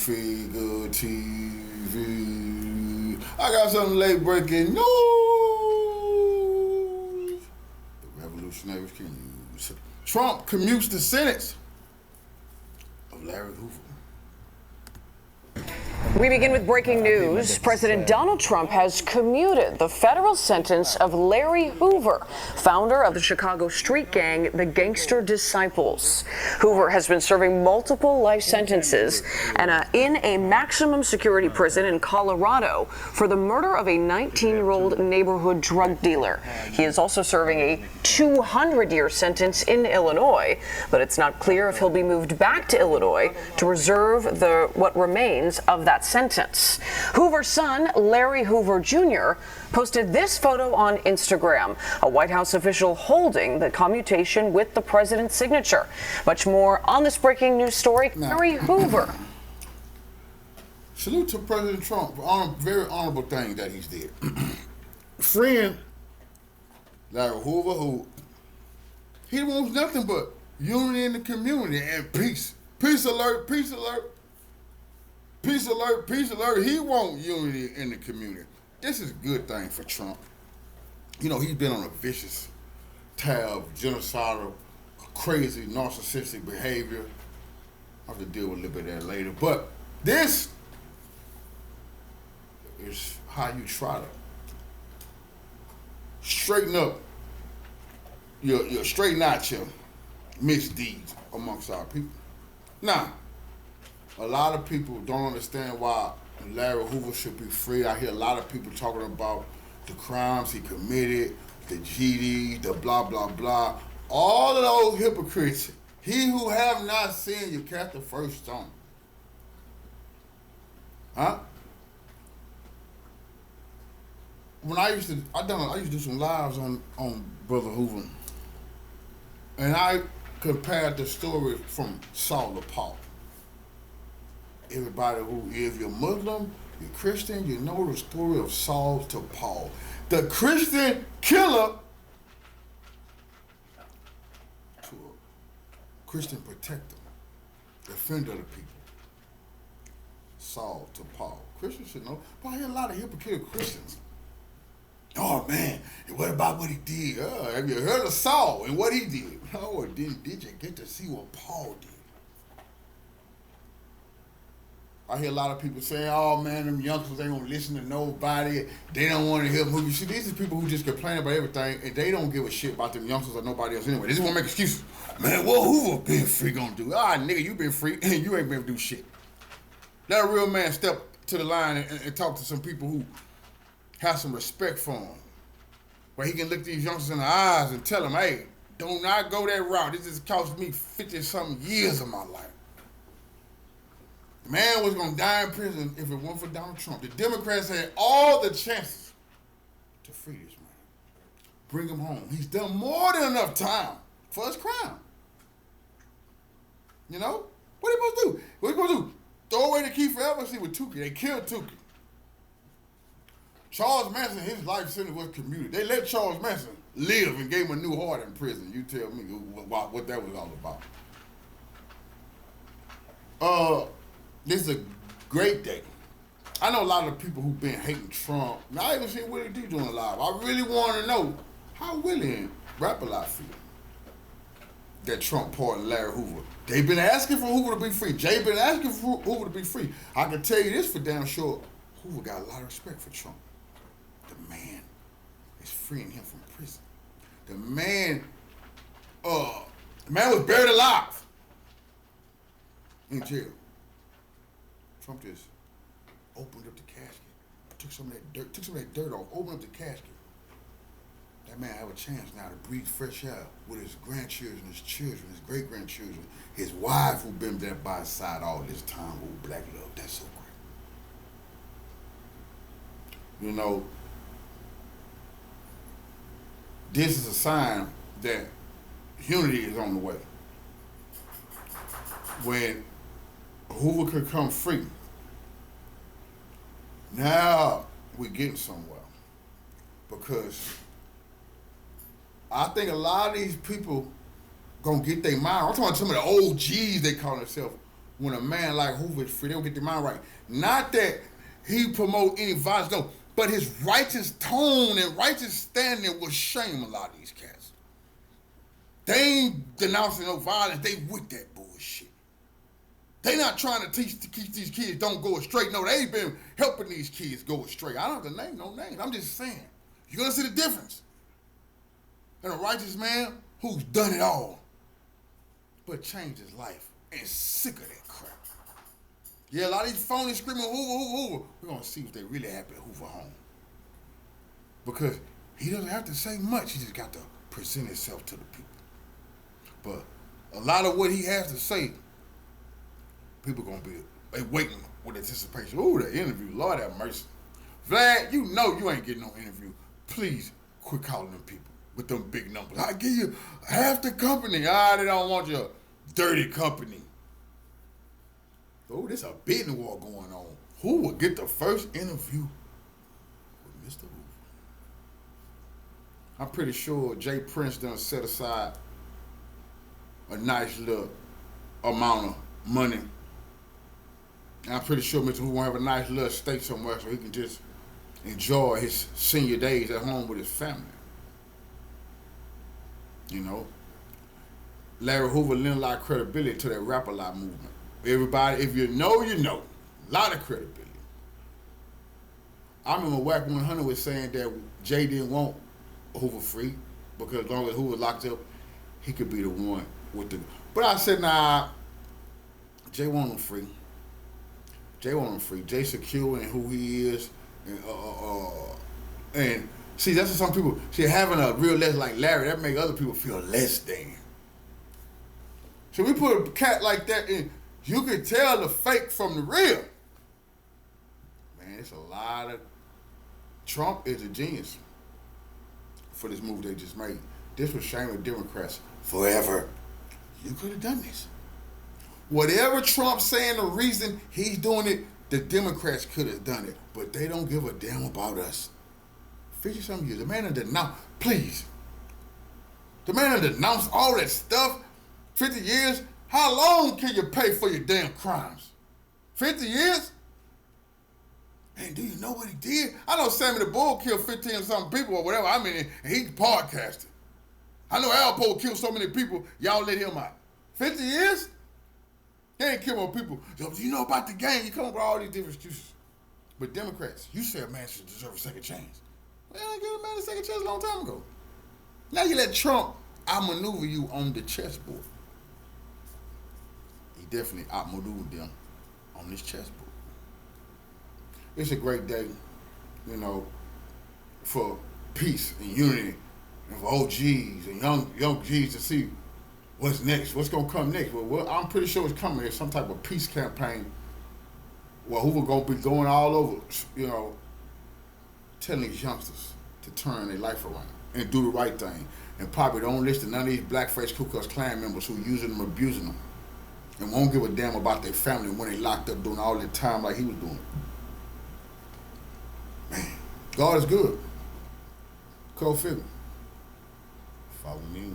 Figure TV. I got something late breaking news. The revolutionaries can use. Trump commutes the sentence of Larry Hoover. We begin with breaking news. President Donald Trump has commuted the federal sentence of Larry Hoover, founder of the Chicago street gang, the Gangster Disciples. Hoover has been serving multiple life sentences and in a maximum security prison in Colorado for the murder of a 19-year-old neighborhood drug dealer. He is also serving a 200-year sentence in Illinois, but it's not clear if he'll be moved back to Illinois to reserve what remains of that sentence. Hoover's son, Larry Hoover Jr., posted this photo on Instagram, a White House official holding the commutation with the president's signature. Much more on this breaking news story. Larry Hoover. Salute to President Trump for very honorable thing that he's did. Friend Larry Hoover, who he wants nothing but unity in the community and peace. Peace alert, peace alert. Peace alert, peace alert. He wants unity in the community. This is a good thing for Trump. You know, he's been on a vicious tab of genocidal, crazy, narcissistic behavior. I'll have to deal with a little bit of that later. But this is how you try to straighten out your misdeeds amongst our people. Now, a lot of people don't understand why Larry Hoover should be free. I hear a lot of people talking about the crimes he committed, the GD, the blah, blah, blah. All of those hypocrites. He who have not sinned, you cast the first stone. Huh? When I used to do some lives on Brother Hoover, and I compared the story from Saul to Paul. Everybody who, if you're Muslim, you're Christian, you know the story of Saul to Paul. The Christian killer to a Christian protector, defender of the people. Saul to Paul. Christians should know, but I hear a lot of hypocritical Christians. Oh man, and what about what he did? Have you heard of Saul and what he did? Oh, did you get to see what Paul did? I hear a lot of people saying, oh man, them youngsters ain't gonna listen to nobody. They don't want to hear movies. See, these are people who just complain about everything and they don't give a shit about them youngsters or nobody else anyway. They just wanna make excuses. Man, what Hoover been free gonna do? Ah, nigga, you been free and you ain't been able to do shit. Let a real man step to the line and talk to some people who have some respect for him. Where he can look these youngsters in the eyes and tell them, hey, do not go that route. This has cost me 50-something years of my life. The man was going to die in prison if it weren't for Donald Trump. The Democrats had all the chances to free this man. Bring him home. He's done more than enough time for his crime. You know? What are you supposed to do? What are you supposed to do? Throw away the key forever? See, with Tukey, they killed Tukey. Charles Manson, his life sentence was commuted. They let Charles Manson live and gave him a new heart in prison. You tell me what that was all about. This is a great day. I know a lot of people who've been hating Trump. Now, I even see what he do doing live. I really want to know how Willie and Rap-A-Lot feel that Trump pardoned Larry Hoover. They've been asking for Hoover to be free. Jay been asking for Hoover to be free. I can tell you this for damn sure. Hoover got a lot of respect for Trump. The man is freeing him from prison. The man was buried alive in jail. Trump just opened up the casket, took some of that dirt off, opened up the casket. That man have a chance now to breathe fresh air with his grandchildren, his children, his great-grandchildren, his wife who been there by his side all this time. Oh, black love, that's so great. You know, this is a sign that unity is on the way. When Hoover could come free, now we're getting somewhere. Because I think a lot of these people gonna get their mind. I'm talking about some of the OGs they call themselves, when a man like Hoover is free. They don't get their mind right. Not that he promote any violence, no, but his righteous tone and righteous standing will shame a lot of these cats. They ain't denouncing no violence. They with that bullshit. They not trying to teach these kids don't go astray. No, they ain't been helping these kids go astray. I don't have to name no names. I'm just saying. You're going to see the difference. And a righteous man who's done it all, but changed his life and sick of that crap. Yeah, a lot of these phonies screaming Hoover, Hoover, Hoover. We're going to see if they really happy at Hoover home. Because he doesn't have to say much. He just got to present himself to the people. But a lot of what he has to say, people going to be waiting with anticipation. Ooh, the interview. Lord have mercy. Vlad, you know you ain't getting no interview. Please quit calling them people with them big numbers. I give you half the company. They don't want your dirty company. Oh, there's a bidding war going on. Who will get the first interview with Mr. Hoover? I'm pretty sure Jay Prince done set aside a nice little amount of money. And I'm pretty sure Mr. Hoover will have a nice little estate somewhere so he can just enjoy his senior days at home with his family. You know, Larry Hoover lent a lot of credibility to that rap-a-lot movement. Everybody, if you know, you know. A lot of credibility. I remember Wack 100 was saying that Jay didn't want Hoover free because as long as Hoover locked up, he could be the one with the... But I said, nah, Jay want him free. Jay want him free. Jay secure in who he is. And see, that's what some people... See, having a real legend like Larry, that make other people feel less than. So we put a cat like that in... You can tell the fake from the real. Man, it's a lot of... Trump is a genius for this move they just made. This was shaming Democrats forever. You could have done this. Whatever Trump's saying, the reason he's doing it, the Democrats could have done it. But they don't give a damn about us. 50-something years. The man had denounced... Please. The man had denounced all that stuff. 50 years... How long can you pay for your damn crimes? 50 years? And do you know what he did? I know Sammy the Bull killed 15 or something people or whatever. I mean, and he podcasted. I know Al Poe killed so many people, y'all let him out. 50 years? He ain't kill more people. So, you know about the gang, you come up with all these different excuses. But Democrats, you say a man should deserve a second chance. Well, I gave a man a second chance a long time ago. Now you let Trump outmaneuver you on the chessboard. Definitely outmaneuvered them on this chessboard. It's a great day, you know, for peace and unity, and for OGs and young G's to see what's next, what's gonna come next. Well, I'm pretty sure it's coming. There's some type of peace campaign where Hoover gonna be going all over, you know, telling these youngsters to turn their life around and do the right thing, and probably don't listen to none of these blackface Ku Klux Klan members who using them, abusing them. And won't give a damn about their family when they locked up doing all that time like he was doing. Man, God is good. Go figure. Follow me.